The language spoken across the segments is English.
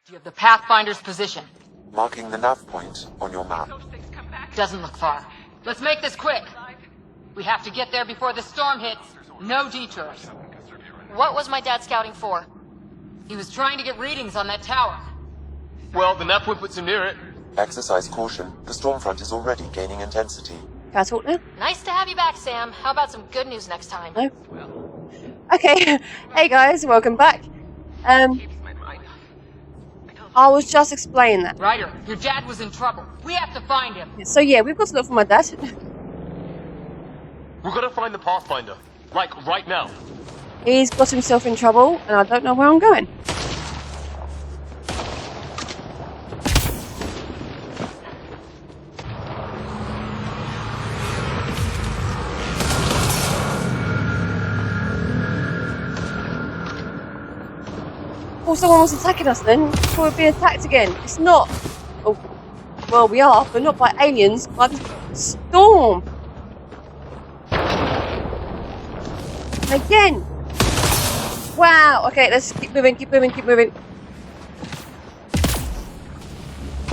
Do you have the Pathfinder's position? Marking the nav point on your map. Doesn't look far. Let's make this quick. We have to get there before the storm hits. No detours. What was my dad scouting for? He was trying to get readings on that tower. Well, the nav point puts him near it. Exercise caution. The storm front is already gaining intensity. Can I talk now? Nice to have you back, Sam. How about some good news next time? No? Okay. Hey guys, welcome back. I was just explaining that. Ryder, your dad was in trouble. We have to find him. So yeah, we've got to look for my dad. We've got to find the Pathfinder. Like, right now. He's got himself in trouble, and I don't know where I'm going. Oh, someone was attacking us then. Before we'd be attacked again. It's not. Oh, well, we are, but not by aliens, by the storm. Again. Wow. Okay, let's keep moving, keep moving, keep moving.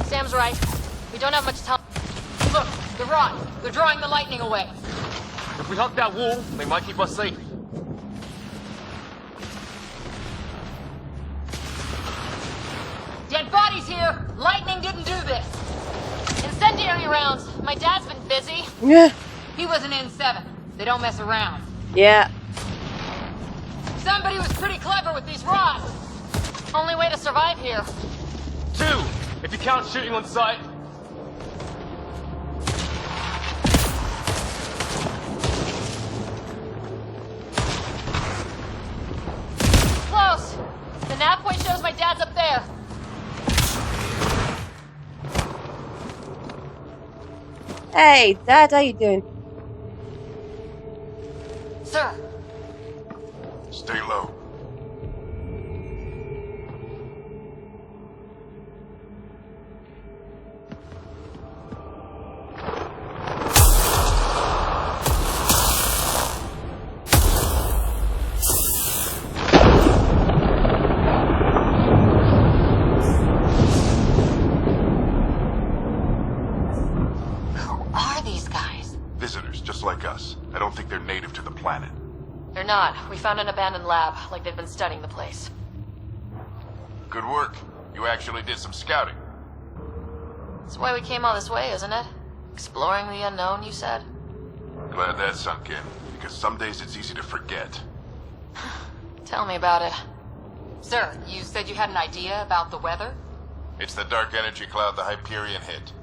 Sam's right. We don't have much time. Look, the rod. They're drawing the lightning away. If we hug that wall, they might keep us safe. Dead bodies here! Lightning didn't do this! Incendiary rounds. My dad's been busy. Yeah. He was an N7. They don't mess around. Yeah. Somebody was pretty clever with these rods! Only way to survive here. 2, if you count shooting on sight. Close. The nav point shows my dad's up there. Hey, Dad, how you doing? Sir. Stay low. Visitors, just like us. I don't think they're native to the planet. They're not. We found an abandoned lab, like they've been studying the place. Good work. You actually did some scouting. That's why we came all this way, isn't it? Exploring the unknown, you said? Glad that sunk in, because some days it's easy to forget. Tell me about it. Sir, you said you had an idea about the weather? It's the dark energy cloud the Hyperion hit.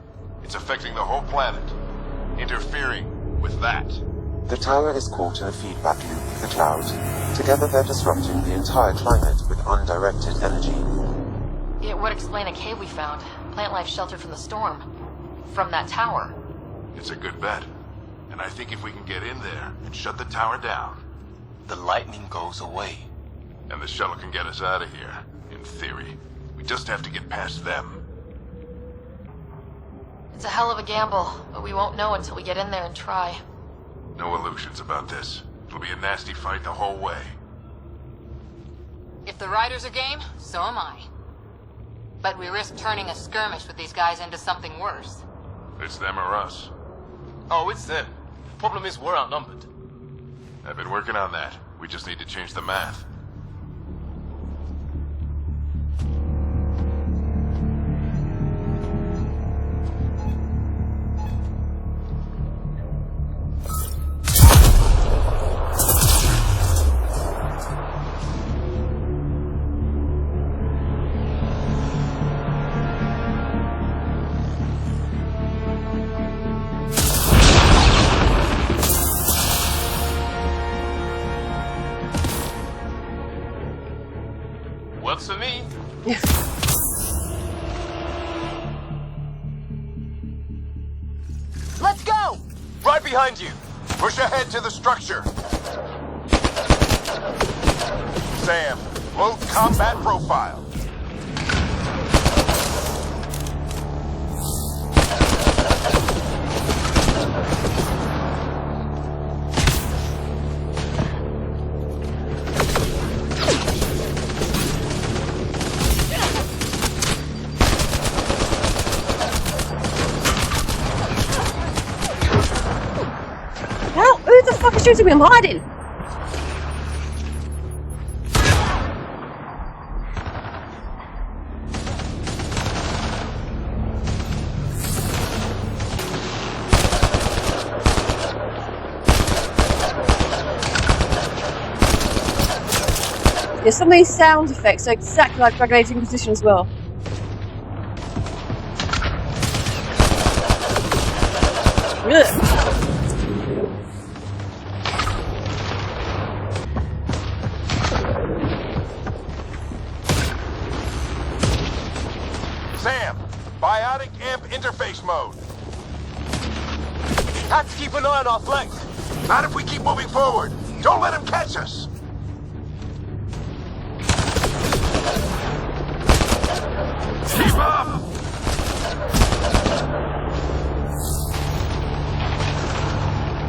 It's affecting the whole planet. Interfering with that. The tower is caught in a feedback loop with the cloud. Together they're disrupting the entire climate with undirected energy. It would explain a cave we found. Plant life sheltered from the storm. From that tower. It's a good bet. And I think if we can get in there and shut the tower down, the lightning goes away. And the shuttle can get us out of here, in theory. We just have to get past them. It's a hell of a gamble, but we won't know until we get in there and try. No illusions about this. It'll be a nasty fight the whole way. If the riders are game, so am I. But we risk turning a skirmish with these guys into something worse. It's them or us. Oh, it's them. Problem is, we're outnumbered. I've been working on that. We just need to change the math. Works for me. Let's go! Right behind you! Push ahead to the structure! Sam, load combat profile. Stop shooting me, I'm hiding! Yeah, some of these sound effects are exactly like Dragon Age Inquisition as well. Ugh. Sam, biotic amp interface mode. Have to keep an eye on our flanks. Not if we keep moving forward. Don't let him catch us. Keep up!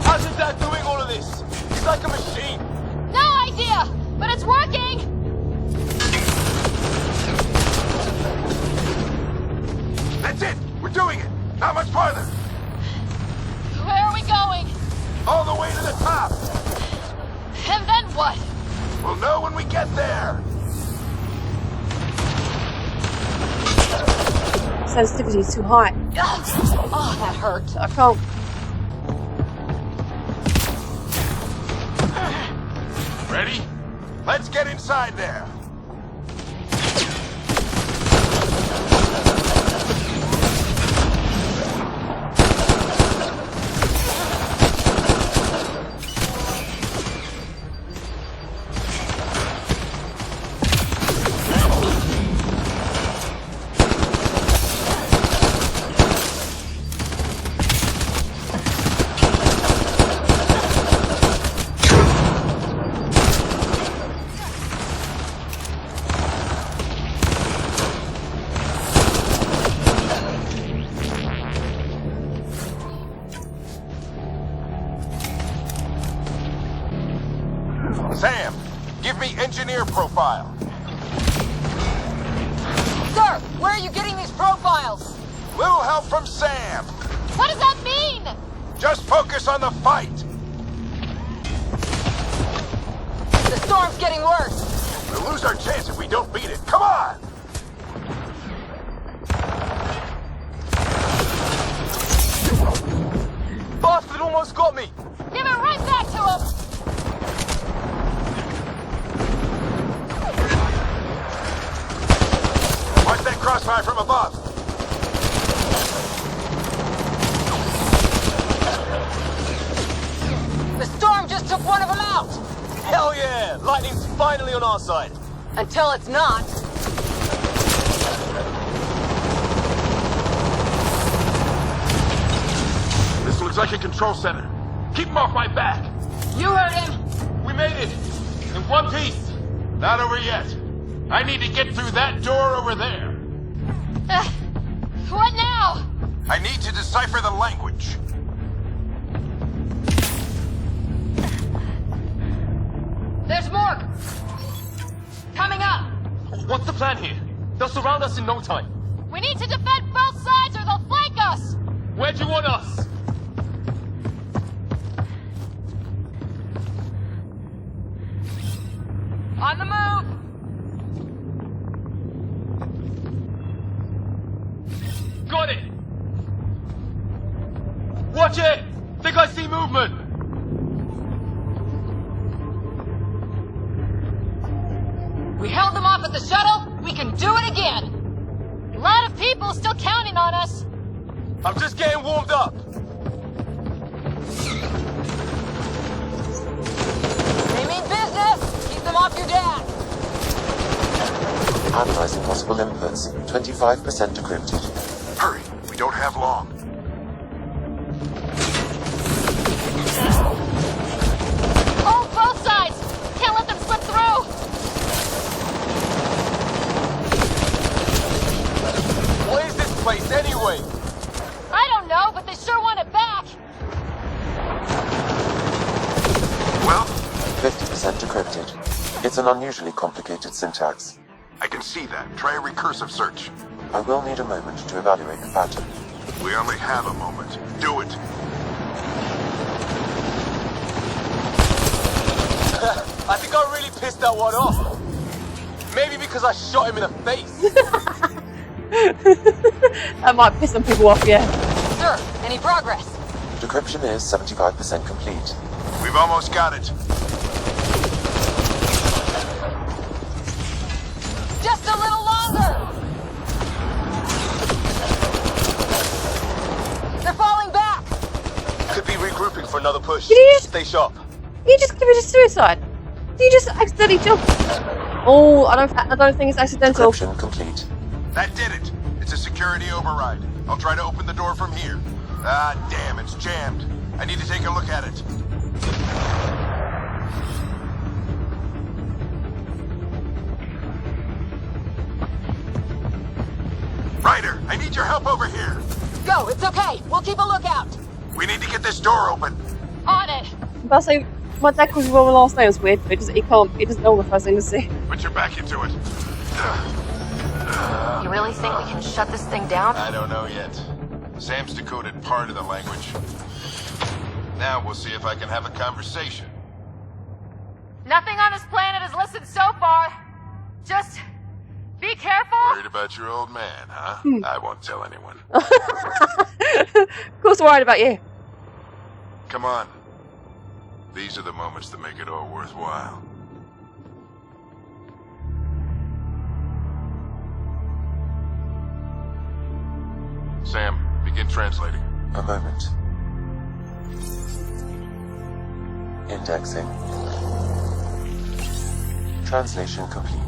How's his dad doing all of this? He's like a machine. No idea, but it's working. That's it! We're doing it! Not much farther! Where are we going? All the way to the top! And then what? We'll know when we get there! Sensitivity is too high. Oh, that hurt. I can't. Ready? Let's get inside there! Sam, give me engineer profile. Sir, where are you getting these profiles? Little help from Sam. What does that mean? Just focus on the fight. The storm's getting worse. We'll lose our chance if we don't beat it. Come on! Bastard almost got me. Give it right back to him. Watch that crossfire from above. The storm just took one of them out. Hell yeah! Lightning's finally on our side. Until it's not. This looks like a control center. Keep him off my back. You heard him. We made it. In one piece. Not over yet. I need to get through that door over there. What now? I need to decipher the language. There's more. Coming up. What's the plan here? They'll surround us in no time. We need to defend both sides or they'll flank us. Where do you want us? On the move. Got it! Watch it! Think I see movement! We held them off at the shuttle. We can do it again. A lot of people still counting on us. I'm just getting warmed up. They mean business. Keep them off your dad. Analyzing possible inputs. 25% decrypted. Hurry. We don't have long. Hold both sides. Can't let them slip through. What is this place anyway? I don't know, but they sure want it back. Well, 50% decrypted. It's an unusually complicated syntax. I can see that. Try a recursive search. I will need a moment to evaluate the pattern. We only have a moment. Do it. I think I really pissed that one off. Maybe because I shot him in the face. That might piss some people off, yeah. Sir, any progress? Decryption is 75% complete. We've almost got it. Just a little longer! They're falling back! Could be regrouping for another push. Did he just- Stay sharp. He just committed suicide. He just accidentally jumped. Oh, I don't think it's accidental. Decryption complete. That did it. It's a security override. I'll try to open the door from here. Ah, damn, it's jammed. I need to take a look at it. Ryder, I need your help over here. Go, it's okay. We'll keep a lookout. We need to get this door open. On it. But I say, my dad calls you Robin last name. It's weird, but he doesn't know the first thing to see. Put your back into it. You really think we can shut this thing down? I don't know yet. Sam's decoded part of the language. Now we'll see if I can have a conversation. Nothing on this planet has listened so far. Just be careful. Worried about your old man, huh? I won't tell anyone. Of course, I'm worried about you. Come on. These are the moments that make it all worthwhile. Sam, begin translating. A moment. Indexing. Translation complete.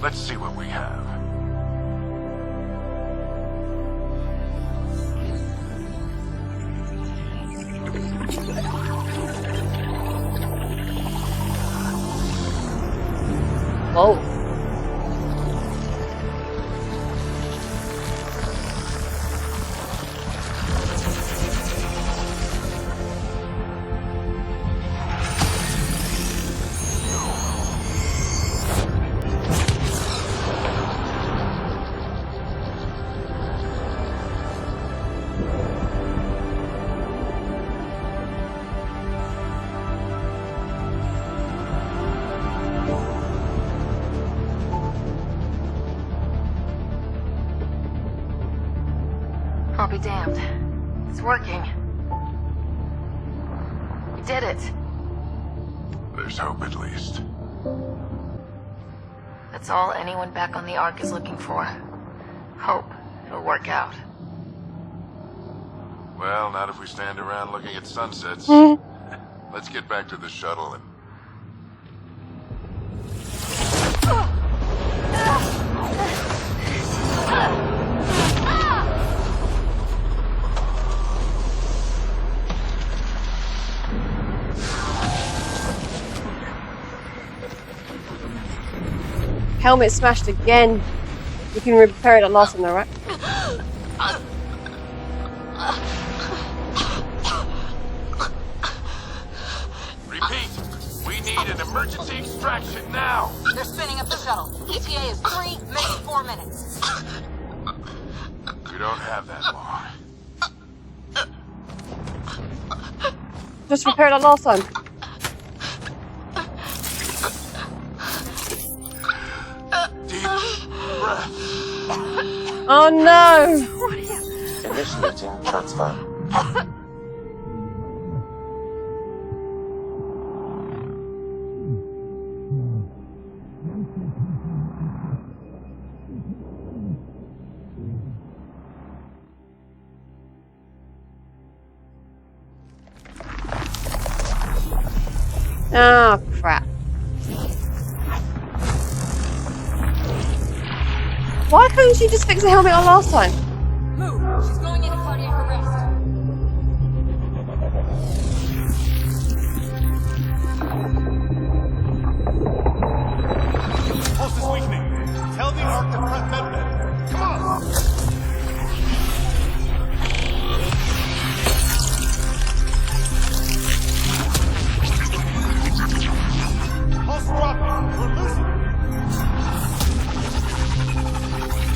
Let's see what we have. Whoa. I'll be damned. It's working. We did it. There's hope at least. That's all anyone back on the Ark is looking for. Hope it'll work out. Well, not if we stand around looking at sunsets. Let's get back to the shuttle and... Helmet smashed again. We can repair it at last time though, right? Repeat! We need an emergency extraction now! They're spinning up the shuttle. ETA is 3, maybe 4 minutes. We don't have that long. Just repair it at last time. Deep breath. Oh no! Initiating transfer. Oh crap. Why couldn't she just fix the helmet on last time? Move. She's going into cardiac arrest. Pulse is weakening. Tell the Ark to prep med. Come on! Pulse dropping. We're losing it.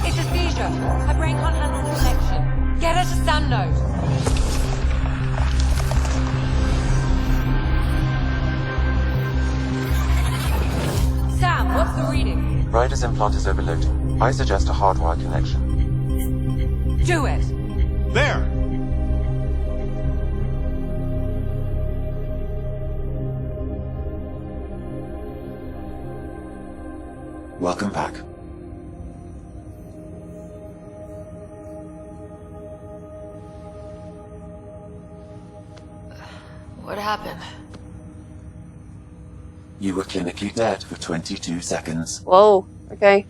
It's a seizure. Her brain can't handle the connection. Get her to stand node. Ryder's implant is overloading. I suggest a hardwire connection. Do it! There! Welcome back. What happened? You were clinically dead for 22 seconds. Whoa, okay.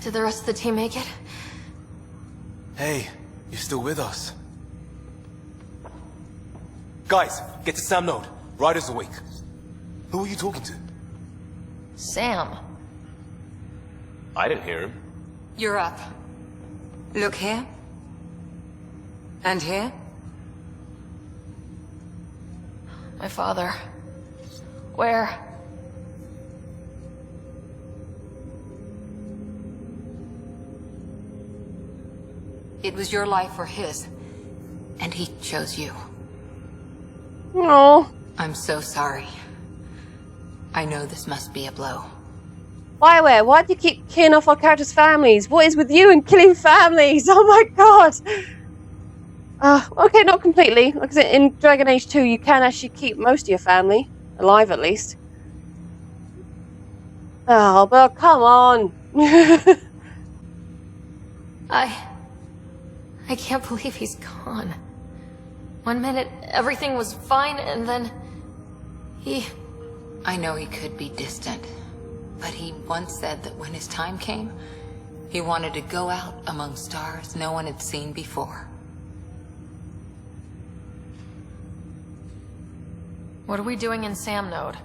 Did the rest of the team make it? Hey, you're still with us. Guys, get to Sam Node. Ryder's awake. Who are you talking to? Sam. I didn't hear him. You're up. Look here. And here. My father. Where? It was your life or his. And he chose you. No. I'm so sorry. I know this must be a blow. Bioware, why do you keep killing off our characters' families? What is with you and killing families? Oh my god! Okay, not completely. Like I said, in Dragon Age 2, you can actually keep most of your family. Alive, at least. Oh, but come on! I can't believe he's gone. 1 minute, everything was fine, and then... I know he could be distant, but he once said that when his time came, he wanted to go out among stars no one had seen before. What are we doing in Sam Node?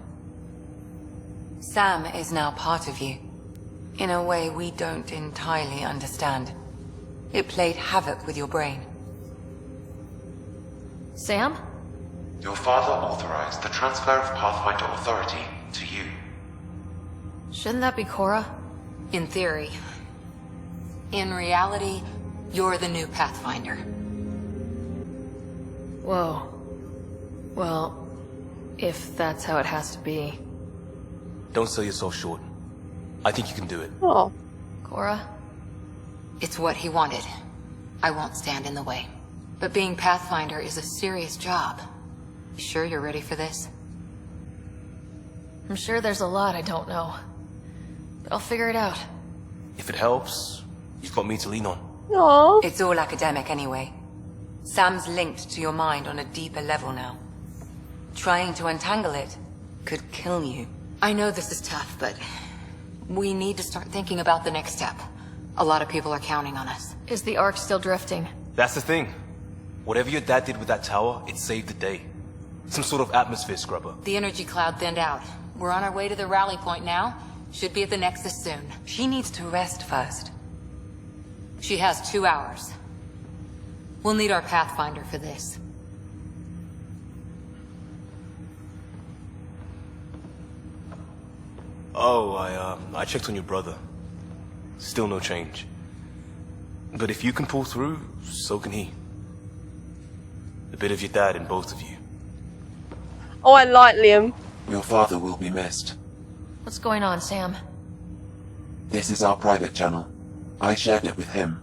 Sam is now part of you, in a way we don't entirely understand. It played havoc with your brain. Sam? Your father authorized the transfer of Pathfinder authority to you. Shouldn't that be Cora? In theory. In reality, you're the new Pathfinder. Whoa. Well, if that's how it has to be. Don't sell yourself short. I think you can do it. Oh. Cora? It's what he wanted. I won't stand in the way. But being Pathfinder is a serious job. You sure you're ready for this? I'm sure there's a lot I don't know. But I'll figure it out. If it helps, you've got me to lean on. Aww. It's all academic anyway. Sam's linked to your mind on a deeper level now. Trying to untangle it could kill you. I know this is tough, but we need to start thinking about the next step. A lot of people are counting on us. Is the Ark still drifting? That's the thing. Whatever your dad did with that tower, it saved the day. Some sort of atmosphere scrubber. The energy cloud thinned out. We're on our way to the rally point now. Should be at the Nexus soon. She needs to rest first. She has 2 hours. We'll need our Pathfinder for this. Oh, I checked on your brother. Still no change. But if you can pull through, so can he. A bit of your dad in both of you. Oh, I like Liam. Your father will be missed. What's going on, Sam? This is our private channel. I shared it with him.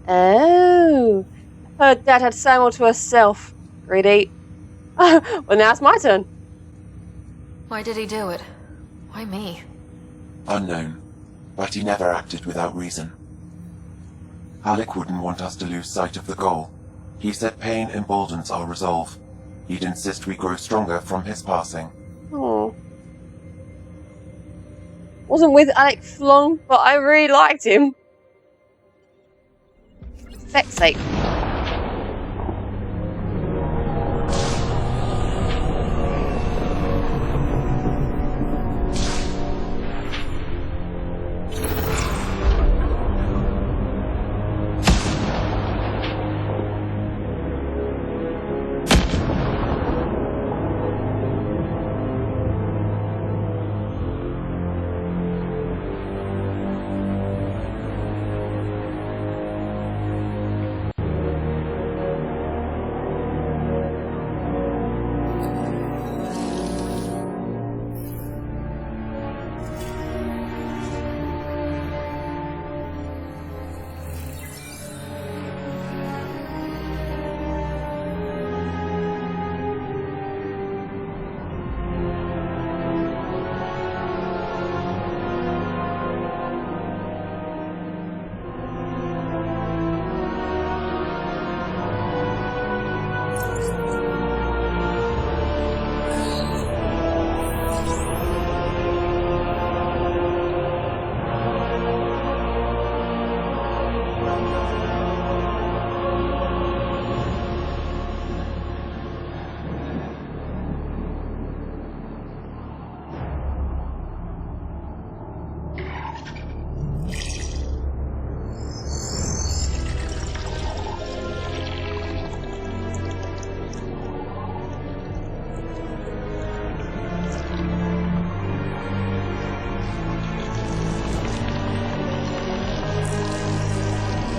Oh. Her dad had Sam all to herself. Greedy. Well, now it's my turn. Why did he do it? Why me? Unknown, but he never acted without reason. Alec wouldn't want us to lose sight of the goal. He said pain emboldens our resolve. He'd insist we grow stronger from his passing. Oh. Wasn't with Alec for long, but I really liked him. For feck's sake.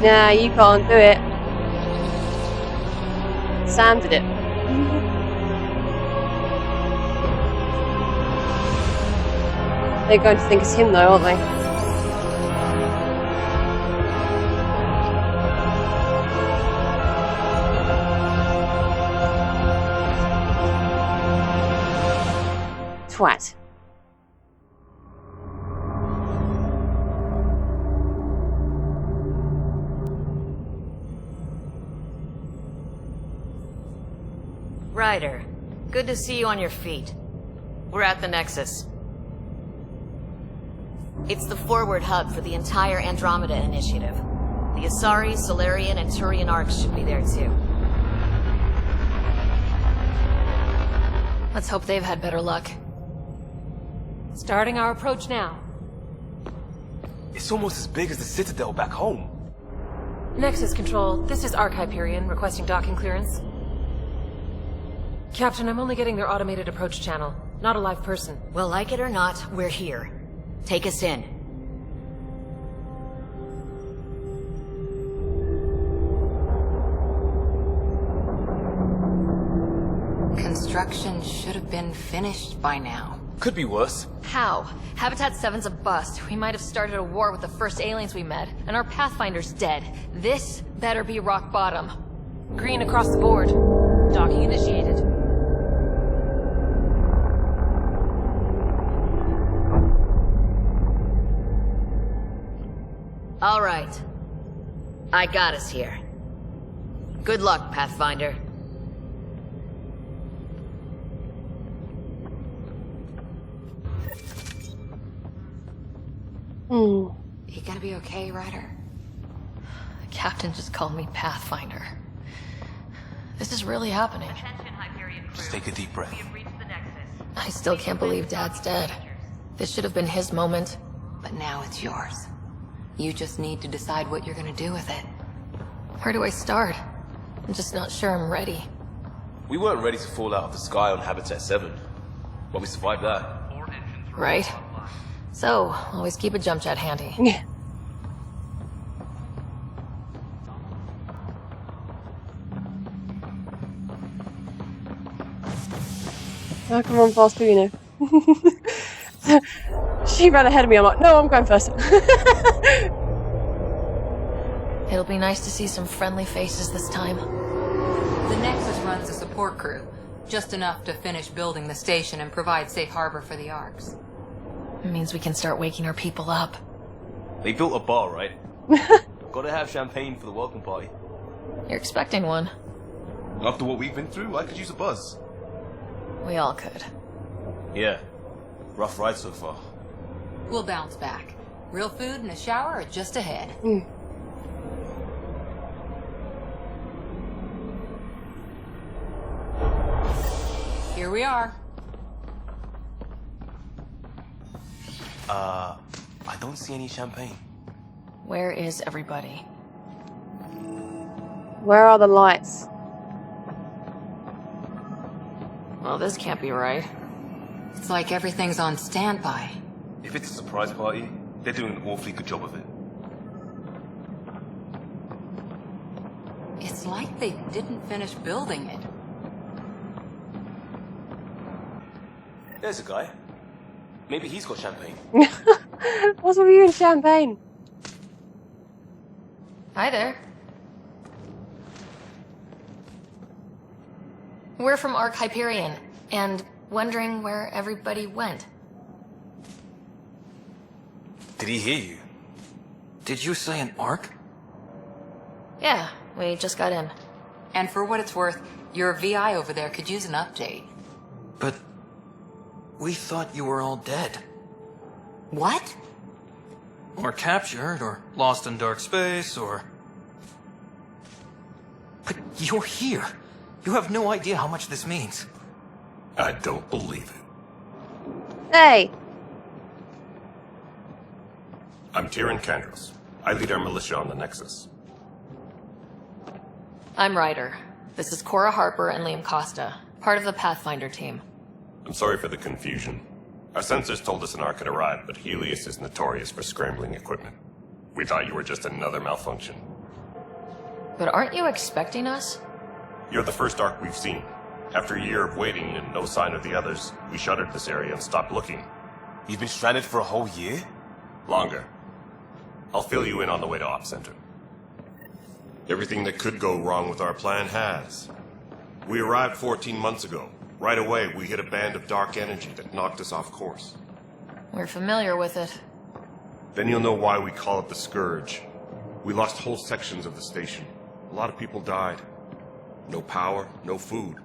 Nah, you can't do it. Sam did it. They're going to think it's him though, aren't they? Twat. Ryder, good to see you on your feet. We're at the Nexus. It's the forward hub for the entire Andromeda initiative. The Asari, Solarian, and Turian arcs should be there too. Let's hope they've had better luck. Starting our approach now. It's almost as big as the Citadel back home. Nexus Control, this is Arc Hyperion, requesting docking clearance. Captain, I'm only getting their automated approach channel, not a live person. Well, like it or not, we're here. Take us in. Construction should have been finished by now. Could be worse. How? Habitat 7's a bust. We might have started a war with the first aliens we met, and our Pathfinder's dead. This better be rock bottom. Green across the board. Docking initiated. All right. I got us here. Good luck, Pathfinder. You gonna be okay, Ryder? The captain just called me Pathfinder. This is really happening. Just take a deep breath. I still can't believe Dad's dead. This should have been his moment. But now it's yours. You just need to decide what you're gonna do with it. Where do I start? I'm just not sure I'm ready. We weren't ready to fall out of the sky on Habitat 7, but we survived that. Right? So, always keep a jump jet handy. Oh, come on, faster, you know. She ran ahead of me. I'm like, no, I'm going first. It'll be nice to see some friendly faces this time. The Nexus runs a support crew. Just enough to finish building the station and provide safe harbor for the arcs. It means we can start waking our people up. They built a bar, right? Gotta have champagne for the welcome party. You're expecting one. After what we've been through, I could use a buzz. We all could. Yeah. Rough ride so far. We'll bounce back. Real food and a shower are just ahead. Here we are. I don't see any champagne. Where is everybody? Where are the lights? Well, this can't be right. It's like everything's on standby. If it's a surprise party, they're doing an awfully good job of it. It's like they didn't finish building it. There's a guy. Maybe he's got champagne. What's with you and champagne? Hi there. We're from Arc Hyperion, and wondering where everybody went. Did he hear you? Did you say an arc? Yeah, we just got in. And for what it's worth, your VI over there could use an update. But we thought you were all dead. What? Or captured, or lost in dark space, or... But you're here. You have no idea how much this means. I don't believe it. Hey! I'm Tyrion Kandros. I lead our militia on the Nexus. I'm Ryder. This is Cora Harper and Liam Costa, part of the Pathfinder team. I'm sorry for the confusion. Our sensors told us an arc had arrived, but Helios is notorious for scrambling equipment. We thought you were just another malfunction. But aren't you expecting us? You're the first Ark we've seen. After a year of waiting and no sign of the others, we shuttered this area and stopped looking. You've been stranded for a whole year? Longer. I'll fill you in on the way to Op Center. Everything that could go wrong with our plan has. We arrived 14 months ago. Right away, we hit a band of dark energy that knocked us off course. We're familiar with it. Then you'll know why we call it the Scourge. We lost whole sections of the station. A lot of people died. No power, no food.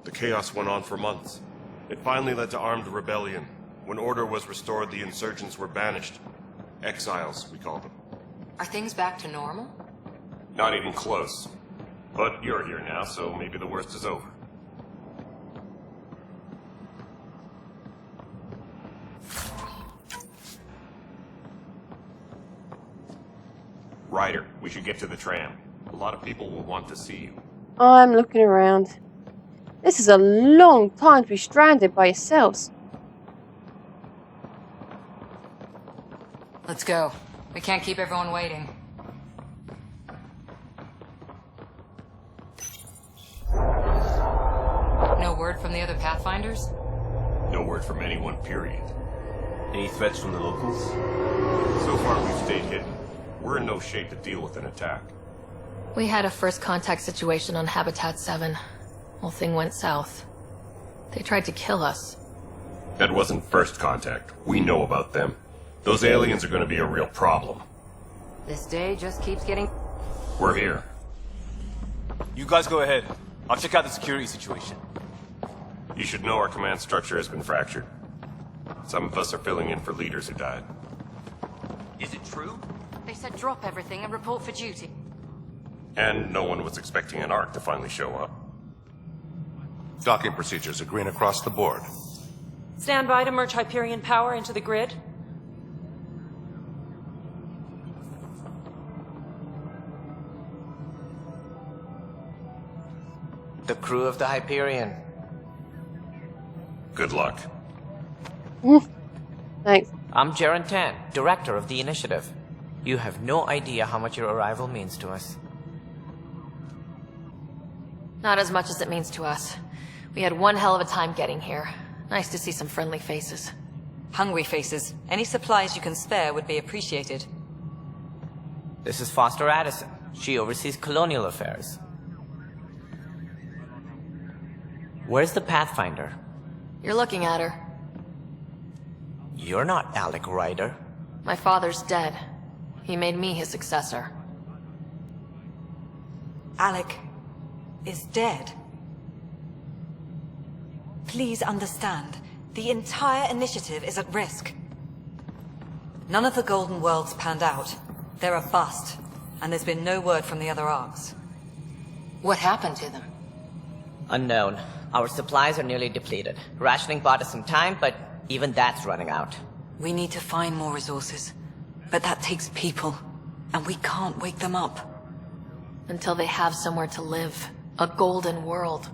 The chaos went on for months. It finally led to armed rebellion. When order was restored, the insurgents were banished. Exiles, we call them. Are things back to normal? Not even close. But you're here now, so maybe the worst is over. Ryder, we should get to the tram. A lot of people will want to see you. I'm looking around. This is a long time to be stranded by yourselves. Let's go. We can't keep everyone waiting. No word from the other Pathfinders? No word from anyone, period. Any threats from the locals? So far, we've stayed hidden. We're in no shape to deal with an attack. We had a first contact situation on Habitat 7. Whole thing went south. They tried to kill us. That wasn't first contact. We know about them. Those aliens are going to be a real problem. This day just keeps getting... We're here. You guys go ahead. I'll check out the security situation. You should know our command structure has been fractured. Some of us are filling in for leaders who died. Is it true? They said drop everything and report for duty. And no one was expecting an Ark to finally show up. Docking procedures are green across the board. Stand by to merge Hyperion power into the grid. The crew of the Hyperion. Good luck. Thanks. I'm Jaren Tan, director of the initiative. You have no idea how much your arrival means to us. Not as much as it means to us. We had one hell of a time getting here. Nice to see some friendly faces. Hungry faces. Any supplies you can spare would be appreciated. This is Foster Addison. She oversees colonial affairs. Where's the Pathfinder? You're looking at her. You're not Alec Ryder. My father's dead. He made me his successor. Alec is dead. Please understand, the entire initiative is at risk. None of the Golden Worlds panned out. They're a bust, and there's been no word from the other Arks. What happened to them? Unknown. Our supplies are nearly depleted. Rationing bought us some time, but even that's running out. We need to find more resources, but that takes people, and we can't wake them up. Until they have somewhere to live. A golden world.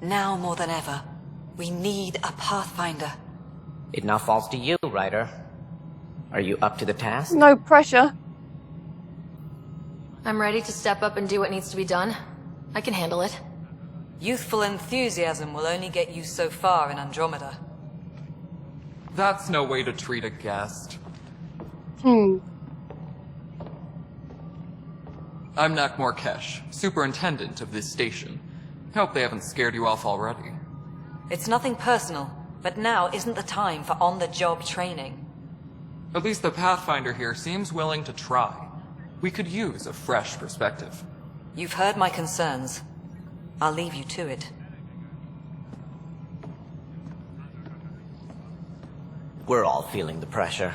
Now more than ever, we need a Pathfinder. It now falls to you, Ryder. Are you up to the task? No pressure. I'm ready to step up and do what needs to be done. I can handle it. Youthful enthusiasm will only get you so far in Andromeda. That's no way to treat a guest. I'm Nak Morkesh, superintendent of this station. Hope they haven't scared you off already. It's nothing personal, but now isn't the time for on-the-job training. At least the Pathfinder here seems willing to try. We could use a fresh perspective. You've heard my concerns. I'll leave you to it. We're all feeling the pressure.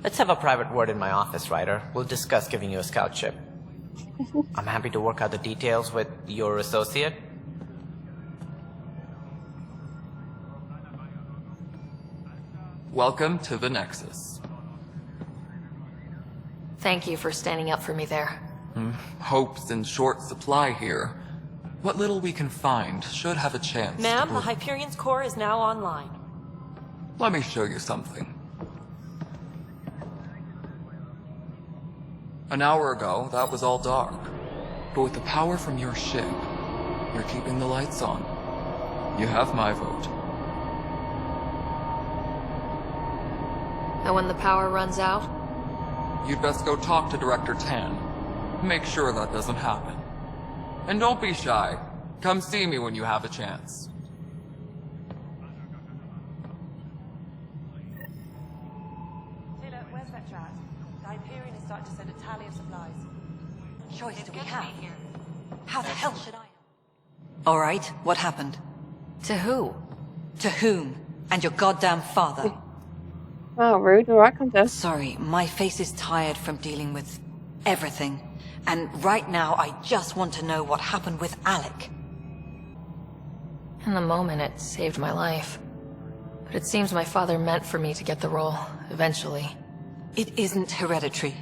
Let's have a private word in my office, Ryder. We'll discuss giving you a scout ship. I'm happy to work out the details with your associate. Welcome to the Nexus. Thank you for standing up for me there. Hope's in short supply here. What little we can find should have a chance. Ma'am, the Hyperion's core is now online. Let me show you something. An hour ago, that was all dark. But with the power from your ship, you're keeping the lights on. You have my vote. And when the power runs out? You'd best go talk to Director Tan. Make sure that doesn't happen. And don't be shy. Come see me when you have a chance. Taylor, where's Vector at? The Hyperion is starting to send a tally of supplies. Choice do we have? How the hell should I? All right, what happened? To who? To whom? And your goddamn father. Oh, rude. Alright, come down. Sorry, my face is tired from dealing with everything. And right now, I just want to know what happened with Alec. In the moment, it saved my life. But it seems my father meant for me to get the role, eventually. It isn't hereditary.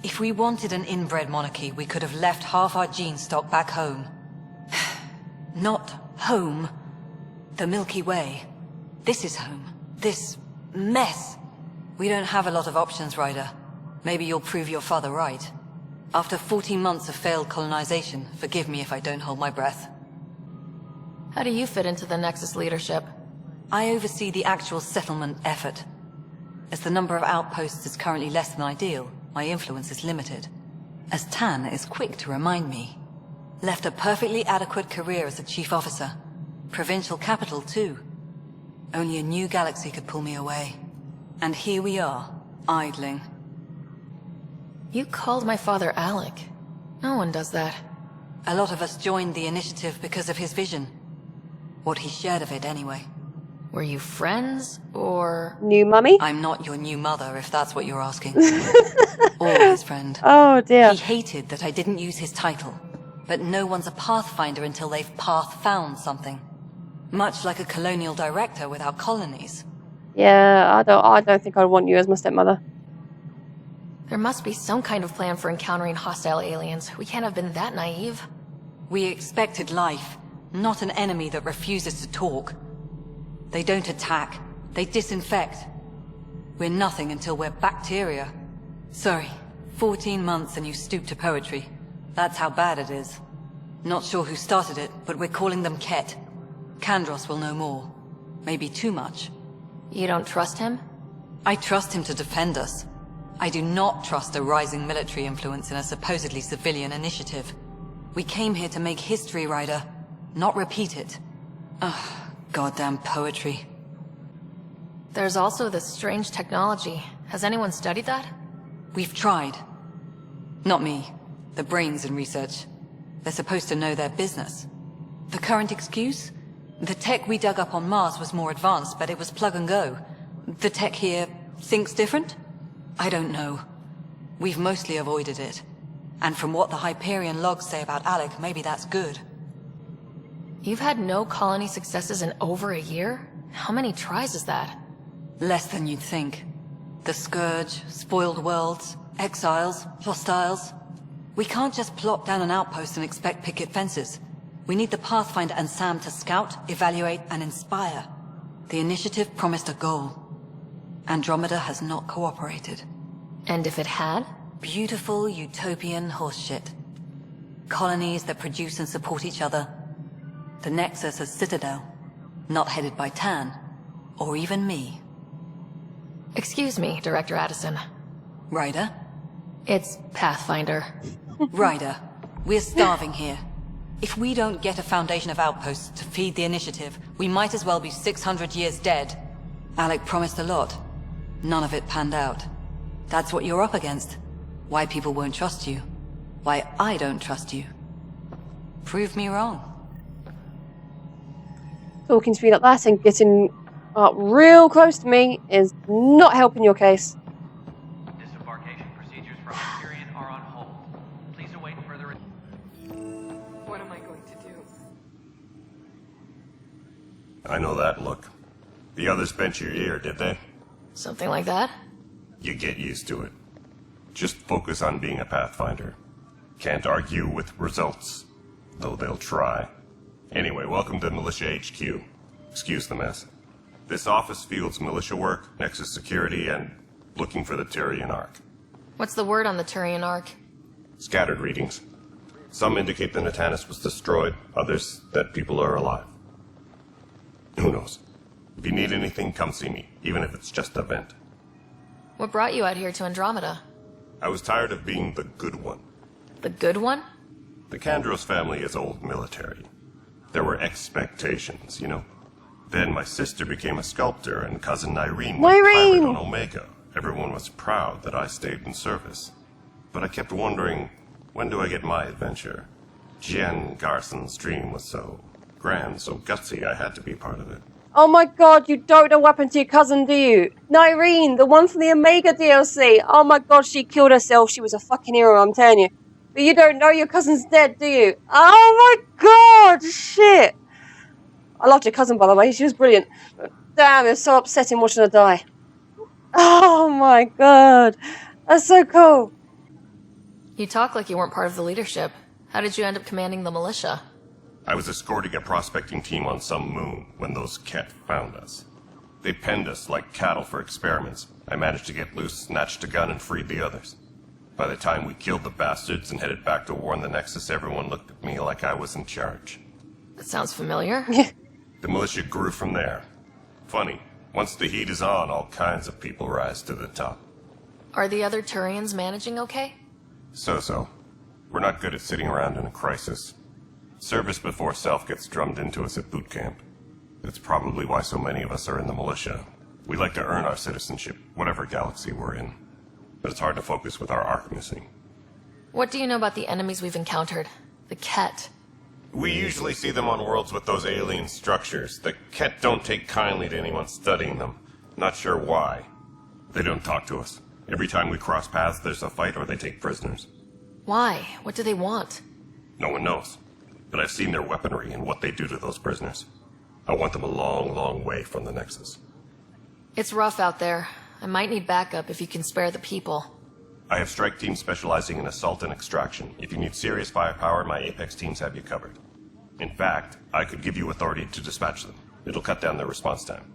If we wanted an inbred monarchy, we could have left half our gene stock back home. Not home. The Milky Way. This is home. This mess. We don't have a lot of options, Ryder. Maybe you'll prove your father right. After 14 months of failed colonization, forgive me if I don't hold my breath. How do you fit into the Nexus leadership? I oversee the actual settlement effort. As the number of outposts is currently less than ideal, my influence is limited. As Tan is quick to remind me. Left a perfectly adequate career as a chief officer. Provincial capital, too. Only a new galaxy could pull me away. And here we are, idling. You called my father Alec. No one does that. A lot of us joined the initiative because of his vision. What he shared of it, anyway. Were you friends, or...? New mummy? I'm not your new mother, if that's what you're asking. Or his friend. Oh, dear. He hated that I didn't use his title. But no one's a pathfinder until they've path-found something. Much like a colonial director without colonies. Yeah, I don't think I'd want you as my stepmother. There must be some kind of plan for encountering hostile aliens. We can't have been that naive. We expected life, not an enemy that refuses to talk. They don't attack, they disinfect. We're nothing until we're bacteria. Sorry, 14 months and you stoop to poetry. That's how bad it is. Not sure who started it, but we're calling them Ket. Kandros will know more. Maybe too much. You don't trust him? I trust him to defend us. I do not trust a rising military influence in a supposedly civilian initiative. We came here to make history, Ryder, not repeat it. Ugh, goddamn poetry. There's also this strange technology. Has anyone studied that? We've tried. Not me. The brains in research. They're supposed to know their business. The current excuse? The tech we dug up on Mars was more advanced, but it was plug and go. The tech here thinks different? I don't know. We've mostly avoided it. And from what the Hyperion logs say about Alec, maybe that's good. You've had no colony successes in over a year? How many tries is that? Less than you'd think. The Scourge, spoiled worlds, exiles, hostiles. We can't just plop down an outpost and expect picket fences. We need the Pathfinder and Sam to scout, evaluate, and inspire. The initiative promised a goal. Andromeda has not cooperated. And if it had? Beautiful utopian horseshit. Colonies that produce and support each other. The Nexus a citadel, not headed by Tan, or even me. Excuse me, Director Addison. Ryder? It's Pathfinder. Ryder, we're starving here. If we don't get a foundation of outposts to feed the initiative, we might as well be 600 years dead. Alec promised a lot. None of it panned out. That's what you're up against. Why people won't trust you. Why I don't trust you. Prove me wrong. Talking to me like that and getting up real close to me is not helping your case. Disembarkation procedures from Hyperion are on hold. Please await further... What am I going to do? I know that look. The others bent your ear, did they? Something like that? You get used to it. Just focus on being a Pathfinder. Can't argue with results, though they'll try. Anyway, welcome to Militia HQ. Excuse the mess. This office fields militia work, Nexus security, and looking for the Tyrian Ark. What's the word on the Turian Ark? Scattered readings. Some indicate the Natanus was destroyed, others that people are alive. Who knows? If you need anything, come see me, even if it's just a vent. What brought you out here to Andromeda? I was tired of being the good one. The good one? The Kandros family is old military. There were expectations, you know. Then my sister became a sculptor and cousin Irene went pirate on Omega. Everyone was proud that I stayed in service. But I kept wondering, when do I get my adventure? Jen Garson's dream was so grand, so gutsy, I had to be part of it. Oh my god, you don't know what happened to your cousin, do you? Nyreen, the one from the Omega DLC. Oh my god, she killed herself. She was a fucking hero, I'm telling you. But you don't know your cousin's dead, do you? Oh my god, shit. I loved your cousin, by the way. She was brilliant. But damn, it was so upsetting watching her die. Oh my god. That's so cool. You talk like you weren't part of the leadership. How did you end up commanding the militia? I was escorting a prospecting team on some moon when those Ket found us. They penned us like cattle for experiments. I managed to get loose, snatched a gun, and freed the others. By the time we killed the bastards and headed back to warn the Nexus, everyone looked at me like I was in charge. That sounds familiar. The militia grew from there. Funny, once the heat is on, all kinds of people rise to the top. Are the other Turians managing okay? So-so. We're not good at sitting around in a crisis. Service before self gets drummed into us at boot camp. That's probably why so many of us are in the militia. We like to earn our citizenship, whatever galaxy we're in. But it's hard to focus with our arc missing. What do you know about the enemies we've encountered? The Ket? We usually see them on worlds with those alien structures. The Ket don't take kindly to anyone studying them. Not sure why. They don't talk to us. Every time we cross paths, there's a fight or they take prisoners. Why? What do they want? No one knows. But I've seen their weaponry and what they do to those prisoners. I want them a long, long way from the Nexus. It's rough out there. I might need backup if you can spare the people. I have strike teams specializing in assault and extraction. If you need serious firepower, my Apex teams have you covered. In fact, I could give you authority to dispatch them. It'll cut down their response time.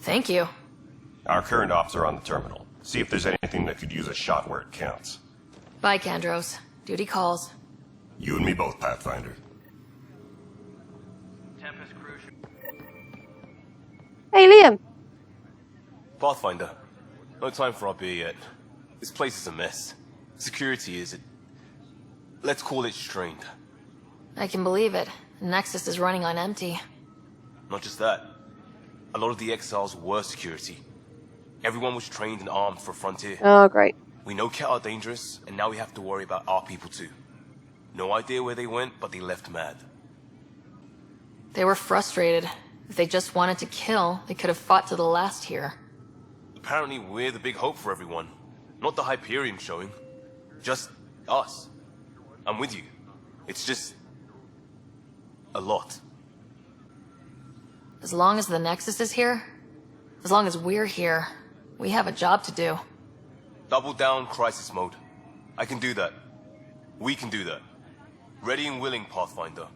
Thank you. Our current ops are on the terminal. See if there's anything that could use a shot where it counts. Bye, Kandros. Duty calls. You and me both, Pathfinder. Hey, Liam. Pathfinder. No time for our beer yet. This place is a mess. Security is... let's call it strained. I can believe it. The Nexus is running on empty. Not just that. A lot of the exiles were security. Everyone was trained and armed for Frontier. Oh, great. We know Ket are dangerous, and now we have to worry about our people too. No idea where they went, but they left mad. They were frustrated. If they just wanted to kill, they could have fought to the last here. Apparently we're the big hope for everyone. Not the Hyperion showing. Just us. I'm with you. It's just... a lot. As long as the Nexus is here, as long as we're here, we have a job to do. Double down crisis mode. I can do that. We can do that. Ready and willing, Pathfinder.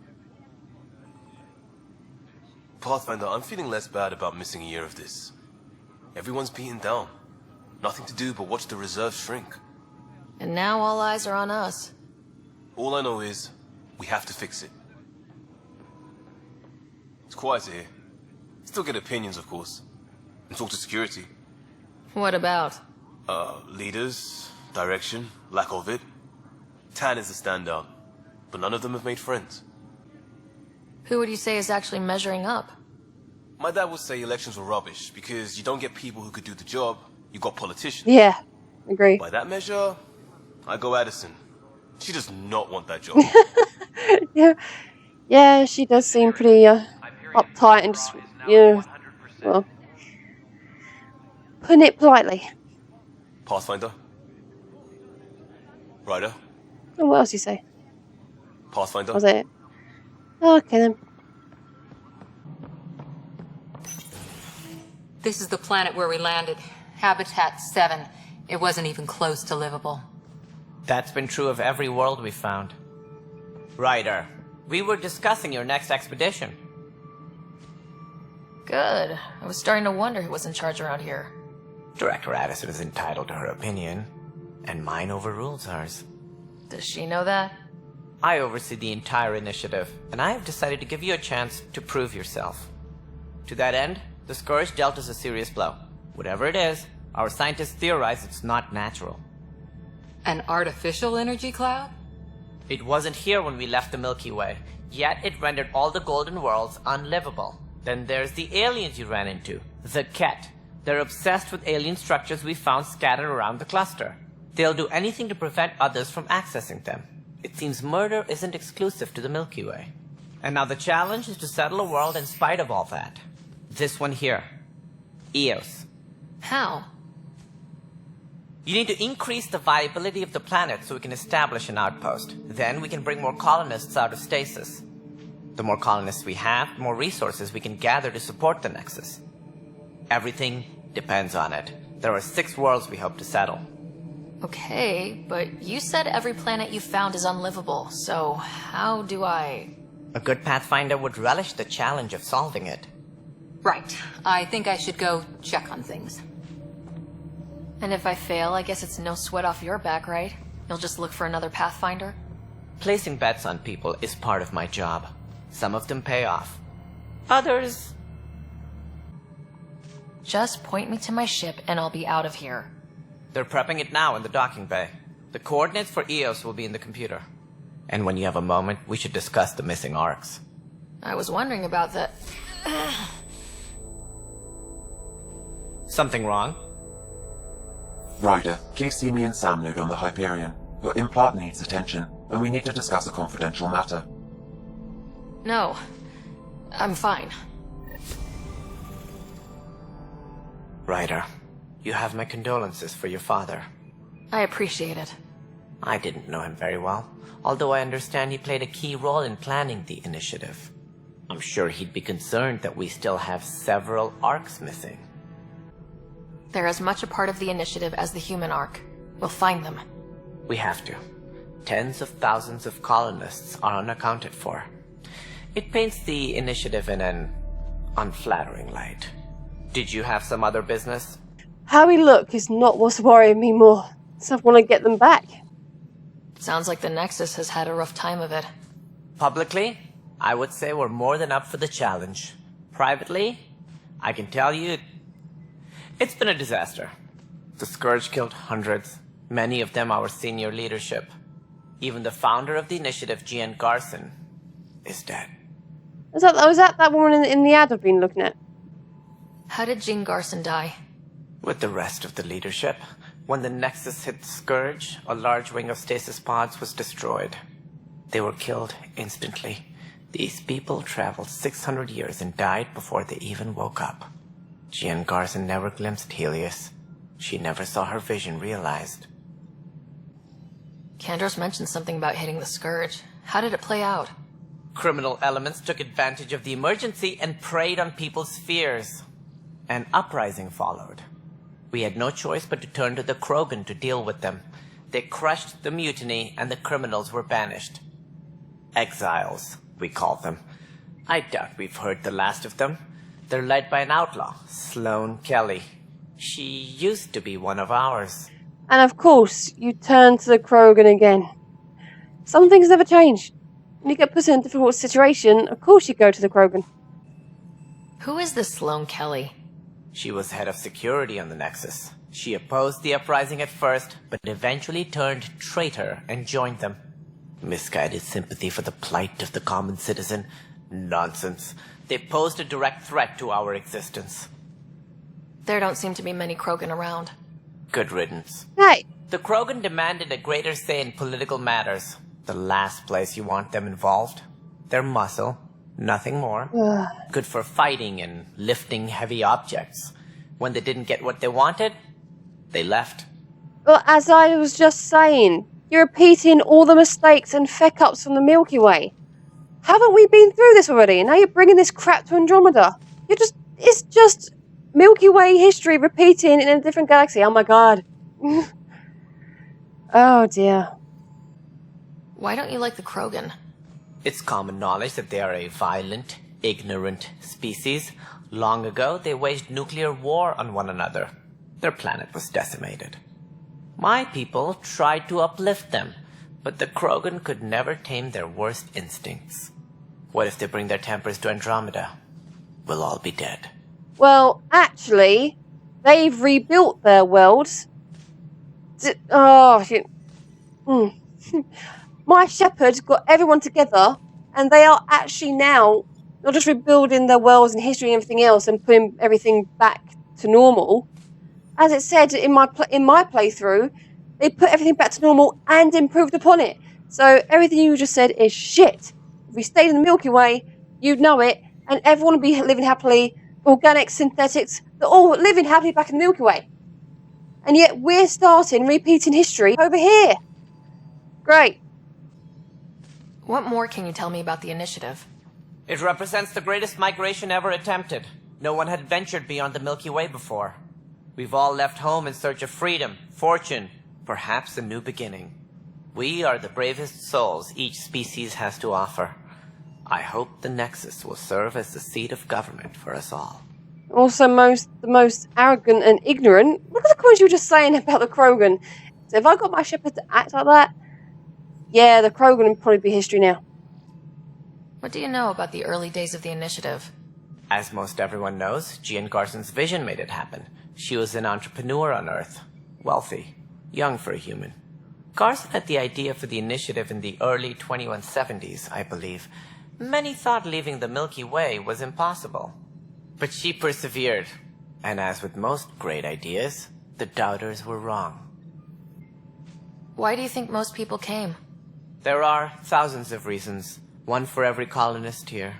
Pathfinder, I'm feeling less bad about missing a year of this. Everyone's beaten down. Nothing to do but watch the reserves shrink. And now all eyes are on us. All I know is, we have to fix it. It's quiet here. Still get opinions, of course. And talk to security. What about? Leaders, direction, lack of it. Tan is a standout, but none of them have made friends. Who would you say is actually measuring up? My dad would say elections were rubbish, because you don't get people who could do the job, you got politicians. Yeah, agree. By that measure, I go Addison. She does not want that job. Yeah, she does seem pretty uptight and just, well, putting it politely. Pathfinder? Ryder? And what else you say? Pathfinder? Was it? Okay then. This is the planet where we landed. Habitat 7. It wasn't even close to livable. That's been true of every world we've found. Ryder, we were discussing your next expedition. Good. I was starting to wonder who was in charge around here. Director Addison is entitled to her opinion. and mine overrules hers. Does she know that? I oversee the entire initiative, and I have decided to give you a chance to prove yourself. To that end, the Scourge dealt us a serious blow. Whatever it is, our scientists theorize it's not natural. An artificial energy cloud? It wasn't here when we left the Milky Way, yet it rendered all the golden worlds unlivable. Then there's the aliens you ran into, the Ket. They're obsessed with alien structures we found scattered around the cluster. They'll do anything to prevent others from accessing them. It seems murder isn't exclusive to the Milky Way. And now the challenge is to settle a world in spite of all that. This one here. Eos. How? You need to increase the viability of the planet so we can establish an outpost. Then we can bring more colonists out of stasis. The more colonists we have, the more resources we can gather to support the Nexus. Everything depends on it. There are 6 worlds we hope to settle. Okay, but you said every planet you found is unlivable, so how do I... A good Pathfinder would relish the challenge of solving it. Right. I think I should go check on things. And if I fail, I guess it's no sweat off your back, right? You'll just look for another Pathfinder? Placing bets on people is part of my job. Some of them pay off. Others... Just point me to my ship and I'll be out of here. They're prepping it now in the docking bay. The coordinates for Eos will be in the computer. And when you have a moment, we should discuss the missing arcs. I was wondering about that. Something wrong? Ryder, Casey, me and Sam load on the Hyperion. Your implant needs attention, and we need to discuss a confidential matter. No. I'm fine. Ryder, you have my condolences for your father. I appreciate it. I didn't know him very well, although I understand he played a key role in planning the initiative. I'm sure he'd be concerned that we still have several arcs missing. They're as much a part of the initiative as the human arc. We'll find them. We have to. Tens of thousands of colonists are unaccounted for. It paints the initiative in an unflattering light. Did you have some other business? How we look is not what's worrying me more. So I want to get them back. Sounds like the Nexus has had a rough time of it. Publicly, I would say we're more than up for the challenge. Privately, I can tell you, it's been a disaster. The Scourge killed hundreds, many of them our senior leadership. Even the founder of the initiative, Jean Garson, is dead. Was that woman in the ad I've been looking at? How did Jean Garson die? With the rest of the leadership, when the Nexus hit the Scourge, a large wing of stasis pods was destroyed. They were killed instantly. These people traveled 600 years and died before they even woke up. Jean Garson never glimpsed Helios. She never saw her vision realized. Kandros mentioned something about hitting the Scourge. How did it play out? Criminal elements took advantage of the emergency and preyed on people's fears. An uprising followed. We had no choice but to turn to the Krogan to deal with them. They crushed the mutiny and the criminals were banished. Exiles, we call them. I doubt we've heard the last of them. They're led by an outlaw, Sloane Kelly. She used to be one of ours. And of course, you turn to the Krogan again. Some things never change. When you get put in a difficult situation, of course you go to the Krogan. Who is this Sloane Kelly? She was head of security on the Nexus. She opposed the uprising at first, but eventually turned traitor and joined them. Misguided sympathy for the plight of the common citizen? Nonsense. They posed a direct threat to our existence. There don't seem to be many Krogan around. Good riddance. Hey! The Krogan demanded a greater say in political matters. The last place you want them involved. Their muscle, nothing more. Good for fighting and lifting heavy objects. When they didn't get what they wanted, they left. Well, as I was just saying, you're repeating all the mistakes and feck-ups from the Milky Way. Haven't we been through this already? And now you're bringing this crap to Andromeda. It's just Milky Way history repeating in a different galaxy. Oh my god. Oh dear. Why don't you like the Krogan? It's common knowledge that they are a violent, ignorant species. Long ago, they waged nuclear war on one another. Their planet was decimated. My people tried to uplift them, but the Krogan could never tame their worst instincts. What if they bring their tempers to Andromeda? We'll all be dead. Well, actually, they've rebuilt their worlds. My shepherd got everyone together, and they are actually now not just rebuilding their worlds and history and everything else and putting everything back to normal. As it said in my playthrough, they put everything back to normal and improved upon it. So everything you just said is shit. If we stayed in the Milky Way, you'd know it, and everyone would be living happily. Organics, synthetics, they're all living happily back in the Milky Way. And yet we're repeating history over here. Great. What more can you tell me about the initiative? It represents the greatest migration ever attempted. No one had ventured beyond the Milky Way before. We've all left home in search of freedom, fortune, perhaps a new beginning. We are the bravest souls each species has to offer. I hope the Nexus will serve as the seat of government for us all. Also the most arrogant and ignorant. Look at the comments you were just saying about the Krogan. So if I got my shepherd to act like that, yeah, the Krogan would probably be history now. What do you know about the early days of the initiative? As most everyone knows, Jean Garson's vision made it happen. She was an entrepreneur on Earth. Wealthy. Young for a human. Garson had the idea for the initiative in the early 2170s, I believe. Many thought leaving the Milky Way was impossible. But she persevered. And as with most great ideas, the doubters were wrong. Why do you think most people came? There are thousands of reasons. One for every colonist here.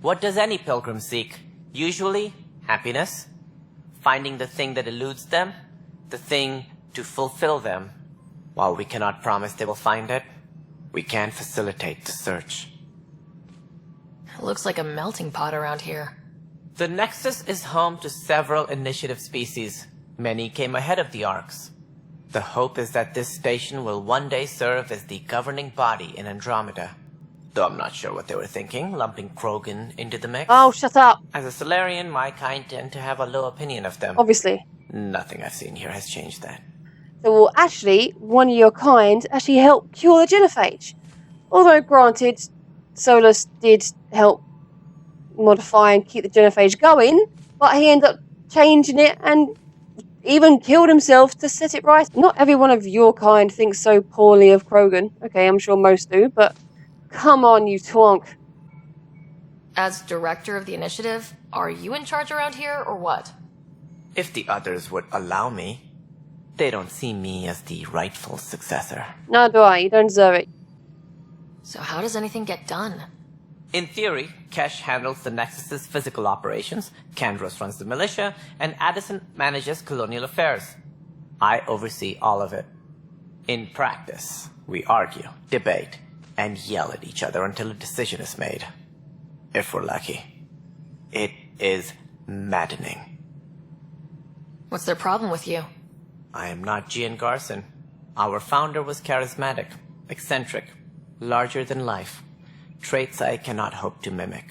What does any pilgrim seek? Usually, happiness. Finding the thing that eludes them. The thing to fulfill them. While we cannot promise they will find it, we can facilitate the search. It looks like a melting pot around here. The Nexus is home to several initiative species. Many came ahead of the Arks. The hope is that this station will one day serve as the governing body in Andromeda. Though I'm not sure what they were thinking, lumping Krogan into the mix. Oh, shut up. As a Solarian, my kind tend to have a low opinion of them. Obviously. Nothing I've seen here has changed that. So, well, actually, one of your kind actually helped cure the genophage. Although, granted, Solus did help modify and keep the genophage going, but he ended up changing it and even killed himself to set it right. Not everyone of your kind thinks so poorly of Krogan. Okay, I'm sure most do, but come on, you twonk. As director of the initiative, are you in charge around here, or what? If the others would allow me. They don't see me as the rightful successor. Neither do I. You don't deserve it. So how does anything get done? In theory, Kesh handles the Nexus's physical operations, Kandros runs the militia, and Addison manages colonial affairs. I oversee all of it. In practice, we argue, debate, and yell at each other until a decision is made. If we're lucky. It is maddening. What's their problem with you? I am not Jean Garson. Our founder was charismatic, eccentric, larger than life. Traits I cannot hope to mimic.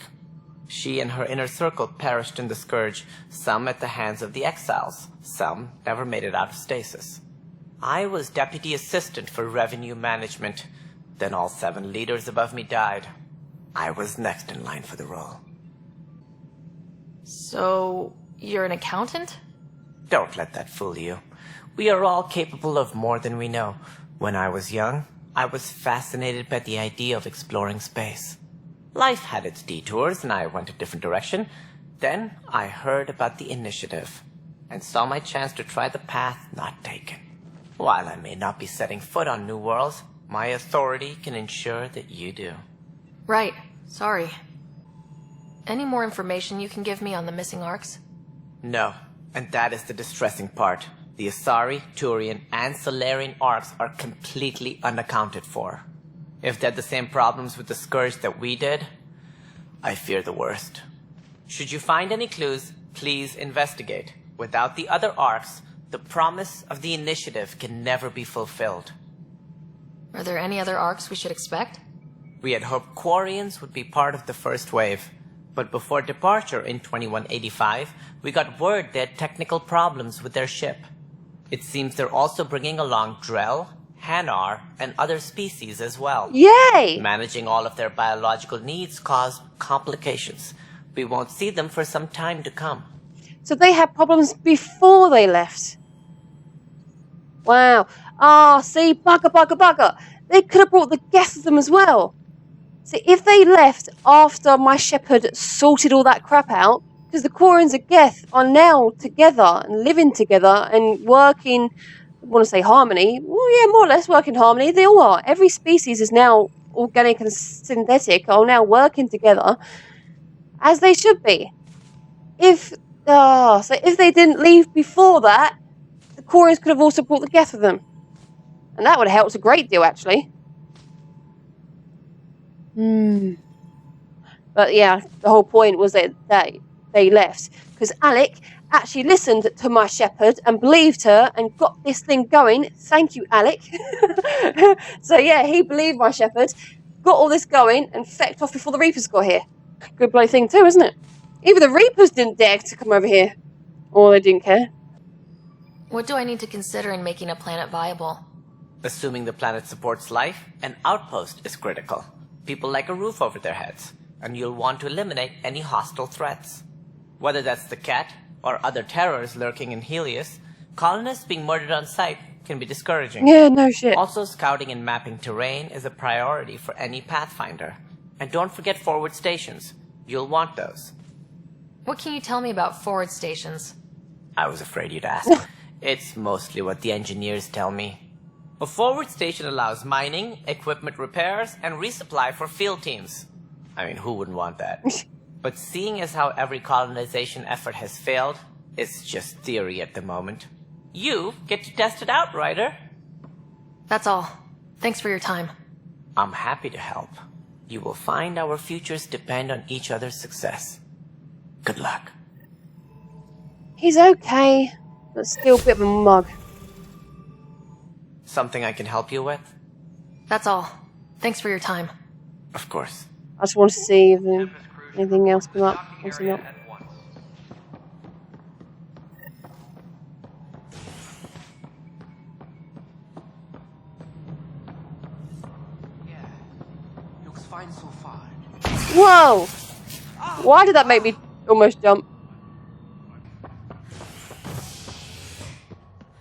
She and her inner circle perished in the Scourge, some at the hands of the Exiles, some never made it out of stasis. I was deputy assistant for revenue management. Then all 7 leaders above me died. I was next in line for the role. So, you're an accountant? Don't let that fool you. We are all capable of more than we know. When I was young, I was fascinated by the idea of exploring space. Life had its detours, and I went a different direction. Then I heard about the initiative, and saw my chance to try the path not taken. While I may not be setting foot on new worlds, my authority can ensure that you do. Right. Sorry. Any more information you can give me on the missing Arks? No, and that is the distressing part. The Asari, Turian, and Solarian Arks are completely unaccounted for. If they had the same problems with the Scourge that we did, I fear the worst. Should you find any clues, please investigate. Without the other Arks, the promise of the initiative can never be fulfilled. Are there any other Arks we should expect? We had hoped Quarians would be part of the first wave, but before departure in 2185, we got word they had technical problems with their ship. It seems they're also bringing along Drell, Hanar, and other species as well. Yay! Managing all of their biological needs caused complications. We won't see them for some time to come. So they had problems before they left. Wow. See, bugger. They could have brought the Geth with them as well. See, if they left after my shepherd sorted all that crap out, because the Quarians and Geth are now together and living together and working, I want to say harmony. Well, yeah, more or less working harmony. They all are. Every species is now organic and synthetic, are now working together as they should be. So if they didn't leave before that, the Quarians could have also brought the Geth with them. And that would have helped a great deal, actually. But yeah, the whole point was that they left. Because Alec actually listened to my shepherd and believed her and got this thing going. Thank you, Alec. So yeah, he believed my shepherd, got all this going, and fecked off before the Reapers got here. Good bloody thing too, isn't it? Even the Reapers didn't dare to come over here. Or they didn't care. What do I need to consider in making a planet viable? Assuming the planet supports life, an outpost is critical. People like a roof over their heads, and you'll want to eliminate any hostile threats. Whether that's the cat, or other terrors lurking in Helios, colonists being murdered on sight can be discouraging. Yeah, no shit. Also, scouting and mapping terrain is a priority for any Pathfinder. And don't forget forward stations. You'll want those. What can you tell me about forward stations? I was afraid you'd ask. It's mostly what the engineers tell me. A forward station allows mining, equipment repairs, and resupply for field teams. I mean, who wouldn't want that? But seeing as how every colonization effort has failed, it's just theory at the moment. You get to test it out, Ryder. That's all. Thanks for your time. I'm happy to help. You will find our futures depend on each other's success. Good luck. He's okay, but still a bit of a mug. Something I can help you with? That's all. Thanks for your time. Of course. I just want to see if anything else come up. Obviously not. Looks fine so far. Whoa! Why did that make me almost jump?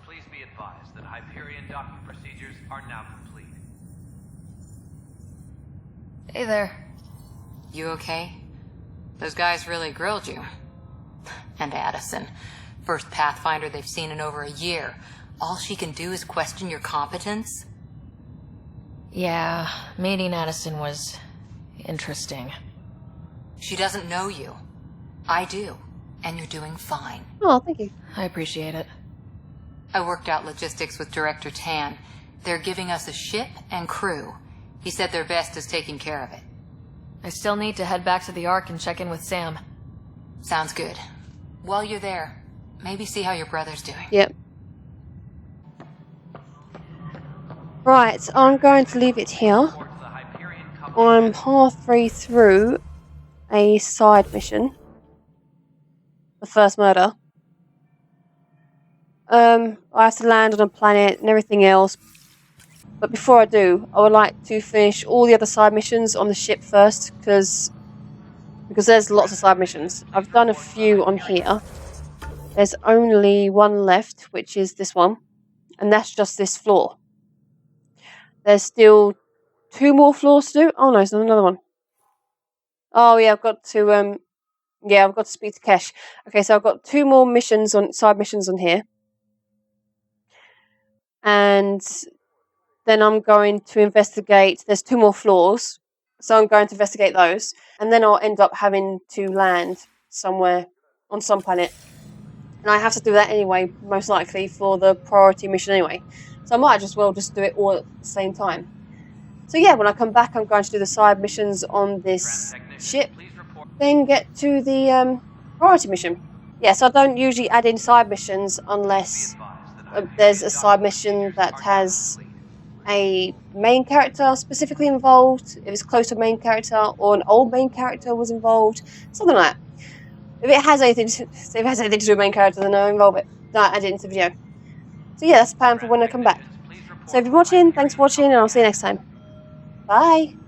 Please be advised that Hyperion docking procedures are now complete. Hey there. You okay? Those guys really grilled you. And Addison. First Pathfinder they've seen in over a year. All she can do is question your competence? Yeah, meeting Addison was interesting. She doesn't know you. I do. And you're doing fine. Oh, thank you. I appreciate it. I worked out logistics with Director Tan. They're giving us a ship and crew. He said their best is taking care of it. I still need to head back to the Ark and check in with Sam. Sounds good. While you're there, maybe see how your brother's doing. Yep. Right, I'm going to leave it here. I'm halfway through a side mission. The first murder. I have to land on a planet and everything else. But before I do, I would like to finish all the other side missions on the ship first, because there's lots of side missions. I've done a few on here. There's only one left, which is this one. And that's just this floor. There's still 2 more floors to do. Oh no, there's another one. Oh yeah, I've got to speak to Kesh. Okay, so I've got 2 more missions on side missions on here. And then I'm going to investigate. There's 2 more floors, so I'm going to investigate those, and then I'll end up having to land somewhere on some planet, and I have to do that anyway, most likely for the priority mission anyway. So I might as well just do it all at the same time. So yeah, when I come back, I'm going to do the side missions on this ship, then get to the priority mission. Yeah, so I don't usually add in side missions unless there's a side mission that has a main character specifically involved, if it's close to a main character, or an old main character was involved, something like that. If it has anything to do with main character, then I'll involve it. Don't add it into the video. So yeah, that's the plan for when I come back. So if you're watching, thanks for watching, and I'll see you next time. Bye!